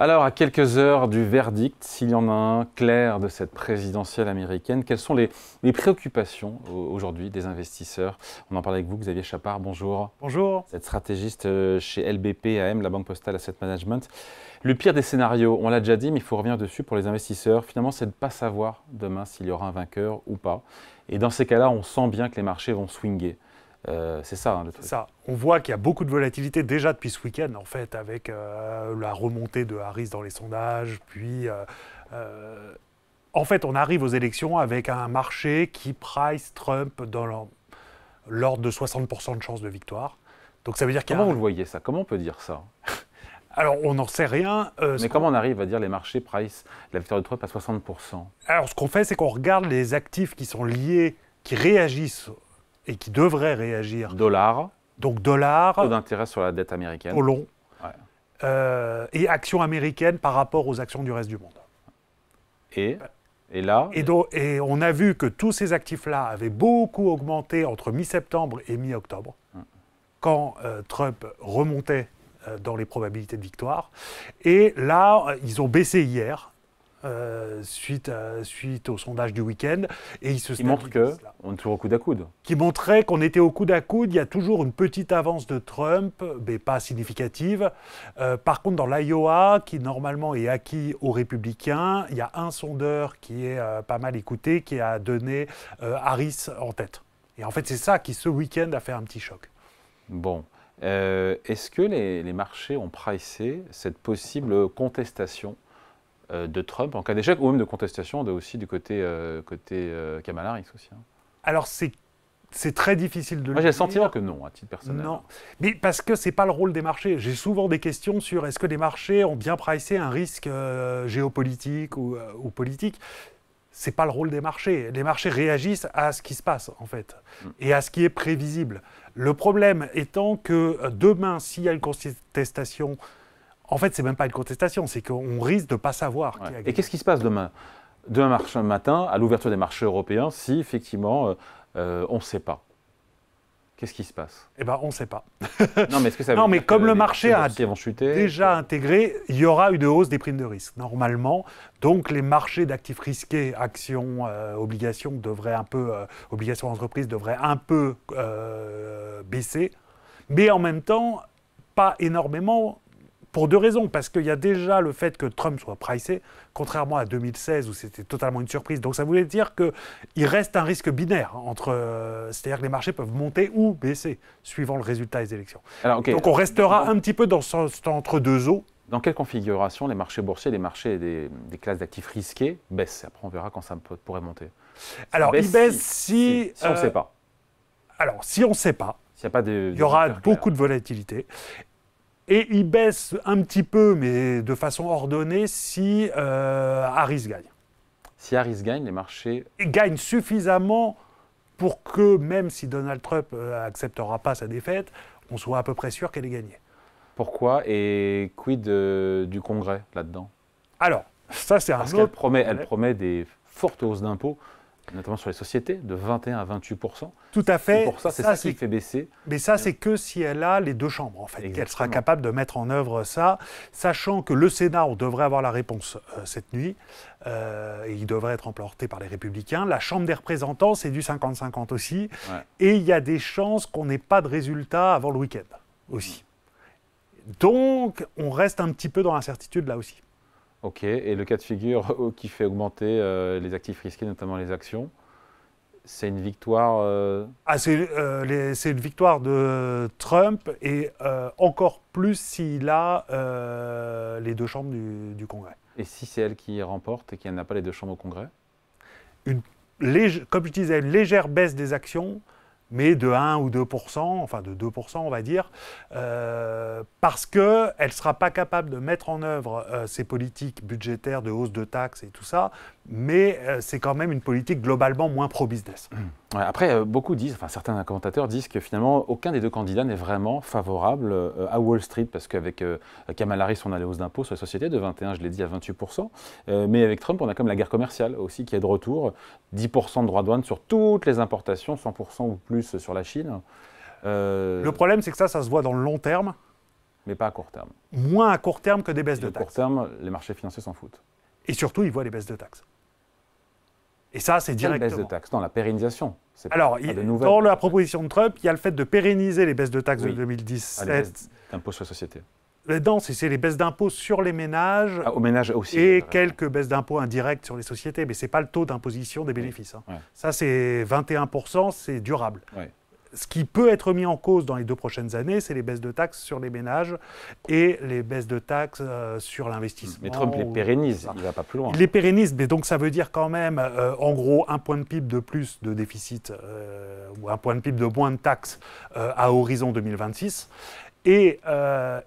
Alors, à quelques heures du verdict, s'il y en a un clair de cette présidentielle américaine, quelles sont les préoccupations aujourd'hui des investisseurs? On en parle avec vous, Xavier Chapard, bonjour. Bonjour. Vous êtes stratégiste chez LBP AM, la Banque Postale Asset Management. Le pire des scénarios, on l'a déjà dit, mais il faut revenir dessus pour les investisseurs, finalement, c'est de ne pas savoir demain s'il y aura un vainqueur ou pas. Et dans ces cas-là, on sent bien que les marchés vont swinger. C'est ça, hein, le truc. C'est ça. On voit qu'il y a beaucoup de volatilité déjà depuis ce week-end, en fait, avec la remontée de Harris dans les sondages. Puis, en fait, on arrive aux élections avec un marché qui price Trump dans l'ordre de 60% de chances de victoire. Donc ça veut dire qu'il y a Comment vous le voyez ça? Comment on peut dire ça? Alors, on n'en sait rien. Mais comment on arrive à dire les marchés price la victoire de Trump à 60%? Alors, ce qu'on fait, c'est qu'on regarde les actifs qui sont liés, qui réagissent et qui devraient réagir. Dollars, Donc, dollars, taux d'intérêt sur la dette américaine. au long, Ouais. et actions américaines par rapport aux actions du reste du monde. Et là, Et on a vu que tous ces actifs-là avaient beaucoup augmenté entre mi-septembre et mi-octobre, quand Trump remontait dans les probabilités de victoire. Et là, ils ont baissé hier, suite au sondage du week-end. Et ils se qui montre stabilisent là. qu'on est toujours au coude à coude. Qui montrait qu'on était au coude à coude. Il y a toujours une petite avance de Trump, mais pas significative. Par contre, dans l'Iowa, qui normalement est acquis aux républicains, il y a un sondeur qui est pas mal écouté, qui a donné Harris en tête. Et en fait, c'est ça qui, ce week-end, a fait un petit choc. Bon. Est-ce que les marchés ont pricé cette possible contestation de Trump en cas d'échec, ou même de contestation aussi du côté Kamala Harris aussi, hein? Alors, c'est très difficile de Moi, le j'ai le dire. sentiment que non, à titre personnel. Non, mais parce que c'est pas le rôle des marchés. J'ai souvent des questions sur est-ce que les marchés ont bien pricé un risque géopolitique ou politique. C'est pas le rôle des marchés. Les marchés réagissent à ce qui se passe, en fait, et à ce qui est prévisible. Le problème étant que demain, s'il y a une contestation, en fait, c'est même pas une contestation, c'est qu'on risque de pas savoir qui a Ouais. gagné. Et qu'est-ce qui se passe demain matin, à l'ouverture des marchés européens, si effectivement on ne sait pas? Qu'est-ce qui se passe? Eh ben, on ne sait pas. Non, mais est-ce que ça veut Non, mais dire comme que le les marché a boursiers vont chuter? déjà intégré, il y aura une hausse des primes de risque, normalement. Donc, les marchés d'actifs risqués, actions, obligations, obligations d'entreprise devraient un peu baisser. Mais en même temps, pas énormément, pour deux raisons. Parce qu'il y a déjà le fait que Trump soit pricé, contrairement à 2016 où c'était totalement une surprise. Donc ça voulait dire qu'il reste un risque binaire c'est-à-dire que les marchés peuvent monter ou baisser suivant le résultat des élections. Alors, ok. Donc on restera un petit peu dans cet entre-deux eaux. Dans quelle configuration les marchés boursiers, les marchés des classes d'actifs risqués baissent? Après, on verra quand ça pourrait monter. Alors ils baissent si on ne sait pas. Alors si on ne sait pas, S'il n'y a pas de il y aura facteur beaucoup clair. de volatilité. Et ils baissent un petit peu, mais de façon ordonnée, si Harris gagne. Si Harris gagne, les marchés... Il gagne suffisamment pour que, même si Donald Trump acceptera pas sa défaite, on soit à peu près sûr qu'elle est gagnée. Pourquoi? Et quid du Congrès là-dedans? Alors, ça c'est un Parce autre... elle promet des fortes hausses d'impôts, notamment sur les sociétés, de 21 à 28%. Tout à fait. Et pour ça, c'est ça qui fait baisser. Mais ça, c'est que si elle a les deux chambres, en fait, qu'elle sera Exactement. capable de mettre en œuvre ça, sachant que le Sénat, on devrait avoir la réponse cette nuit, et il devrait être emporté par les Républicains. La Chambre des représentants, c'est du 50-50 aussi, Ouais. et il y a des chances qu'on n'ait pas de résultat avant le week-end aussi. Donc, on reste un petit peu dans l'incertitude là aussi. Ok, et le cas de figure qui fait augmenter les actifs risqués, notamment les actions, c'est une victoire... C'est une victoire de Trump, et encore plus s'il a les deux chambres du Congrès. Et si c'est elle qui remporte et qu'elle n'a pas les deux chambres au Congrès? Comme je disais, une légère baisse des actions, mais de 1 ou 2%, enfin de 2% on va dire, parce qu'elle ne sera pas capable de mettre en œuvre ses politiques budgétaires de hausse de taxes et tout ça, mais c'est quand même une politique globalement moins pro-business. Ouais, après, beaucoup disent, enfin certains commentateurs disent que finalement aucun des deux candidats n'est vraiment favorable à Wall Street, parce qu'avec Kamala Harris, on a les hausses d'impôts sur les sociétés de 21, je l'ai dit, à 28%, mais avec Trump, on a comme la guerre commerciale aussi qui est de retour, 10% de droits de douane sur toutes les importations, 100% ou plus sur la Chine. Le problème, c'est que ça se voit dans le long terme. Mais pas à court terme. Moins à court terme que des baisses de À court taxes. terme, les marchés financiers s'en foutent. Et surtout, ils voient les baisses de taxes. Et ça, c'est Quelle directement. baisse de taxes? Non, la pérennisation. C'est Alors, pas de nouvelles. dans la proposition de Trump, il y a le fait de pérenniser les baisses de taxes Oui. de Ah, les 2017. baisses d'impôts sur les sociétés. Non, c'est les baisses d'impôts sur les ménages Ah, aux ménages aussi. et quelques baisses d'impôts indirectes sur les sociétés, mais ce n'est pas le taux d'imposition des bénéfices. Hein. Ouais. Ça, c'est 21%, c'est durable. Ouais. Ce qui peut être mis en cause dans les 2 prochaines années, c'est les baisses de taxes sur les ménages et les baisses de taxes sur l'investissement. Mais Trump les pérennise, il ne va pas plus loin. Il les pérennise, mais donc ça veut dire quand même, en gros, 1 point de PIB de plus de déficit ou 1 point de PIB de moins de taxes à horizon 2026. Et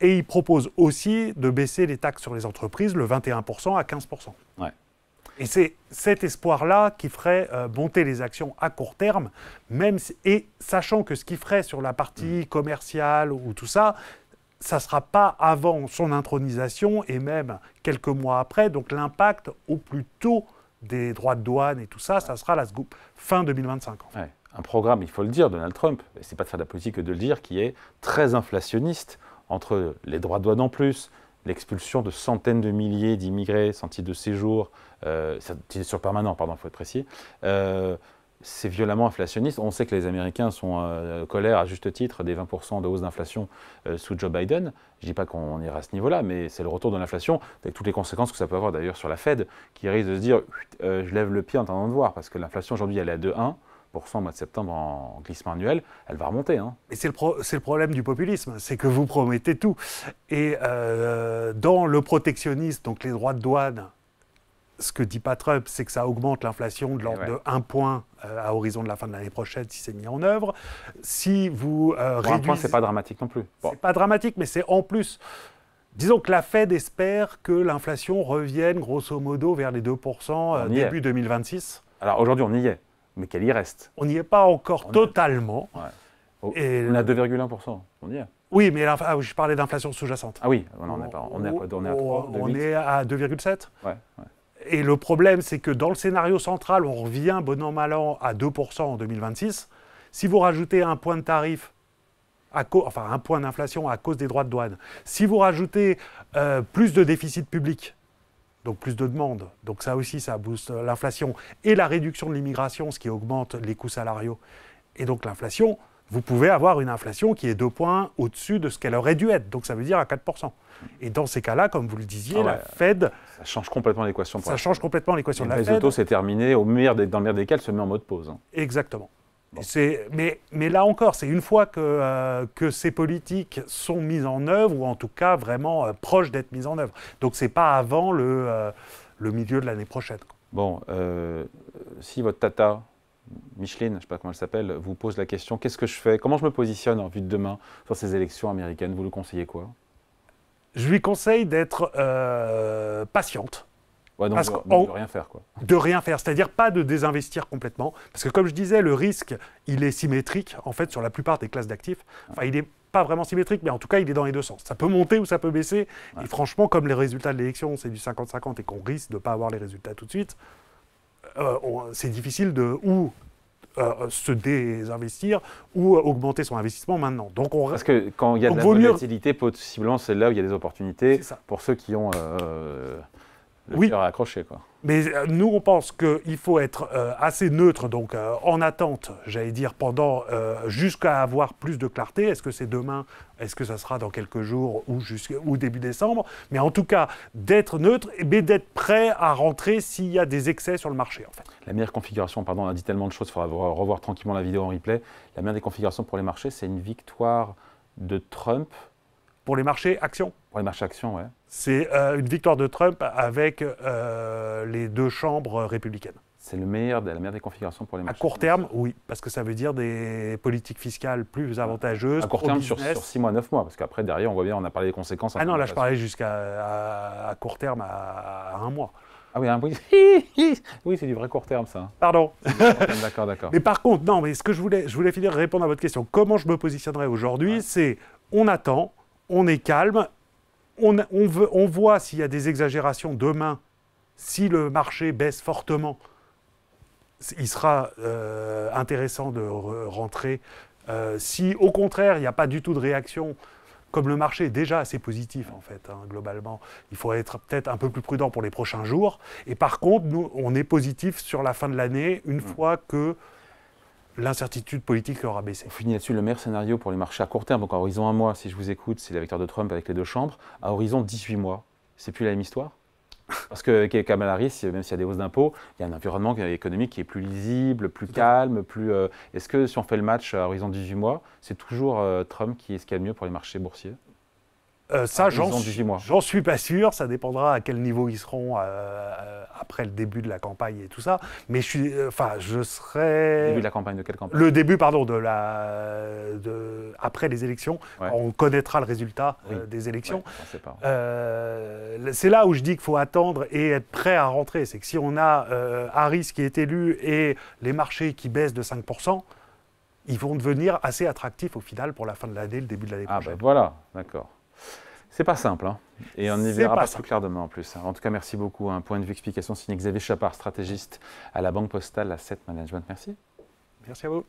il propose aussi de baisser les taxes sur les entreprises, le 21% à 15%. Ouais. Et c'est cet espoir-là qui ferait monter les actions à court terme, et sachant que ce qu'il ferait sur la partie commerciale ou tout ça, ça ne sera pas avant son intronisation et même quelques mois après. Donc l'impact au plus tôt des droits de douane et tout ça, ça sera la fin 2025. Ouais. Un programme, il faut le dire, Donald Trump, et c'est pas de faire de la politique que de le dire, qui est très inflationniste, entre les droits de douane en plus, l'expulsion de centaines de milliers d'immigrés sans titre de séjour, titre sur permanent, pardon, il faut être précis, c'est violemment inflationniste. On sait que les Américains sont colère à juste titre des 20% de hausse d'inflation sous Joe Biden. Je ne dis pas qu'on ira à ce niveau-là, mais c'est le retour de l'inflation, avec toutes les conséquences que ça peut avoir d'ailleurs sur la Fed, qui risque de se dire je lève le pied en attendant de voir, parce que l'inflation aujourd'hui elle est à 2,1%. Au mois de septembre en glissement annuel, elle va remonter. Hein. Et c'est le problème du populisme, c'est que vous promettez tout. Et dans le protectionnisme, donc les droits de douane, ce que dit pas Trump, c'est que ça augmente l'inflation de l'ordre de 1 point à horizon de la fin de l'année prochaine si c'est mis en œuvre. Si vous réduisez... 1 point, c'est pas dramatique non plus. Bon. C'est pas dramatique, mais c'est en plus... Disons que la Fed espère que l'inflation revienne grosso modo vers les 2% début 2026. Alors aujourd'hui, on y est. Mais qu'elle y reste. On n'y est pas encore totalement. Ouais. On est à 2,1%. On y est. Oui, mais je parlais d'inflation sous-jacente. Ah oui, on est à quoi? On est à 3, on est à 2,7. Ouais. Et le problème, c'est que dans le scénario central, on revient bon an, mal an à 2% en 2026. Si vous rajoutez un point de tarif, un point d'inflation à cause des droits de douane, si vous rajoutez plus de déficit public, donc plus de demandes, donc ça aussi, ça booste l'inflation, et la réduction de l'immigration, ce qui augmente les coûts salariaux, et donc l'inflation, vous pouvez avoir une inflation qui est 2 points au-dessus de ce qu'elle aurait dû être, donc ça veut dire à 4%. Et dans ces cas-là, comme vous le disiez, la Fed... Ça change complètement l'équation. Ça change complètement l'équation de la Fed. Les autos, c'est terminé, dans le meilleur des cas, elle se met en mode pause. Hein. Exactement. Bon. Mais là encore, c'est une fois que ces politiques sont mises en œuvre, ou en tout cas vraiment proches d'être mises en œuvre. Donc c'est pas avant le milieu de l'année prochaine. Bon, si votre tata, Micheline, je ne sais pas comment elle s'appelle, vous pose la question, qu'est-ce que je fais? Comment je me positionne en vue de demain sur ces élections américaines? Vous lui conseillez quoi? Je lui conseille d'être patiente. Ouais, donc de rien faire, quoi. De rien faire, c'est-à-dire pas de désinvestir complètement. Parce que comme je disais, le risque, il est symétrique, en fait, sur la plupart des classes d'actifs. Enfin, il n'est pas vraiment symétrique, mais en tout cas, il est dans les deux sens. Ça peut monter ou ça peut baisser. Ouais. Et franchement, comme les résultats de l'élection, c'est du 50-50 et qu'on risque de ne pas avoir les résultats tout de suite, c'est difficile de se désinvestir ou augmenter son investissement maintenant. Donc parce que quand il y a de la volatilité, possiblement, c'est là où il y a des opportunités pour ceux qui ont... le cœur accroché, quoi. Mais nous, on pense qu'il faut être assez neutre, donc en attente, j'allais dire, jusqu'à avoir plus de clarté. Est-ce que c'est demain? Est-ce que ça sera dans quelques jours ou début décembre? Mais en tout cas, d'être neutre, mais d'être prêt à rentrer s'il y a des excès sur le marché, en fait. La meilleure configuration, pardon, on a dit tellement de choses, il faudra revoir tranquillement la vidéo en replay. La meilleure des configurations pour les marchés, c'est une victoire de Trump. Pour les marchés actions? Pour les marchés actions, ouais. C'est une victoire de Trump avec les 2 chambres républicaines. C'est la meilleure des configurations pour les marchés. À court terme, oui, parce que ça veut dire des politiques fiscales plus avantageuses. À court terme, sur 6 mois, 9 mois, parce qu'après, derrière, on voit bien, on a parlé des conséquences. Ah non, là, je parlais jusqu'à court terme, à 1 mois. Ah oui, oui, c'est du vrai court terme, ça. Pardon. D'accord. Mais par contre, non, mais ce que je voulais finir de répondre à votre question. Comment je me positionnerai aujourd'hui, c'est on attend, on est calme, on voit s'il y a des exagérations demain, si le marché baisse fortement, il sera intéressant de rentrer. Si au contraire, il n'y a pas du tout de réaction, comme le marché est déjà assez positif, en fait, globalement, il faut être peut-être un peu plus prudent pour les prochains jours. Et par contre, nous, on est positif sur la fin de l'année, une fois que l'incertitude politique aura baissé. On finit là-dessus. Le meilleur scénario pour les marchés à court terme, donc à horizon 1 mois, si je vous écoute, c'est la victoire de Trump avec les 2 chambres. À horizon 18 mois, c'est plus la même histoire? Parce qu'avec Kamala Harris, même s'il y a des hausses d'impôts, il y a un environnement économique qui est plus lisible, plus calme, plus... Est-ce que si on fait le match à horizon 18 mois, c'est toujours Trump qui est ce qu'il y a de mieux pour les marchés boursiers? Ça, Mois. j'en suis pas sûr. Ça dépendra à quel niveau ils seront après le début de la campagne et tout ça. Mais je serais... Le début de la campagne, de quelle campagne? Le début, pardon, après les élections. Ouais. On connaîtra le résultat des élections. C'est là où je dis qu'il faut attendre et être prêt à rentrer. C'est que si on a Harris qui est élu et les marchés qui baissent de 5%, ils vont devenir assez attractifs au final pour la fin de l'année, le début de l'année prochaine. Ah ben voilà, d'accord. C'est pas simple, hein. Et on y verra pas plus clair demain en plus. En tout cas, merci beaucoup. Un point de vue explication signé Xavier Chapard, stratégiste à la Banque Postale Asset Management. Merci. Merci à vous.